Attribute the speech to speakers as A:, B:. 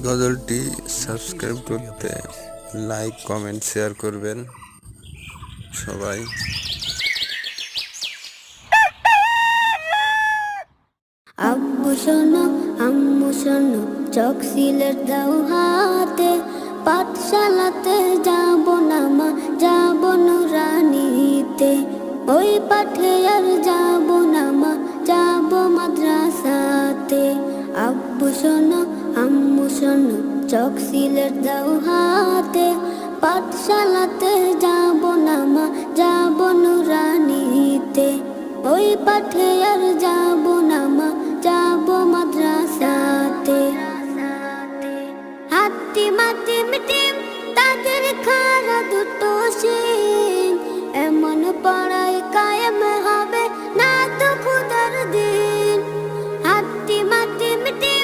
A: গজলটি subscribe করতে like comment share করবেন সবাই।
B: আব্বু শোনো আম্মু শোনো, চক সিলেট দাও হাতে, পাঠশালাতে যাব না মা, যাব নুরানিতে। ওই পাঠে আর যাব না মা, যাব মাদ্রাসাতে। আব্বু শোনো আম্মু শোনো, চক সিলেট দাও হাতে, পাঠশালাতে যাব না মা, যাব নুরানিতে। ওই পাঠে আর যাব না মা, যাব মাদ্রাসা।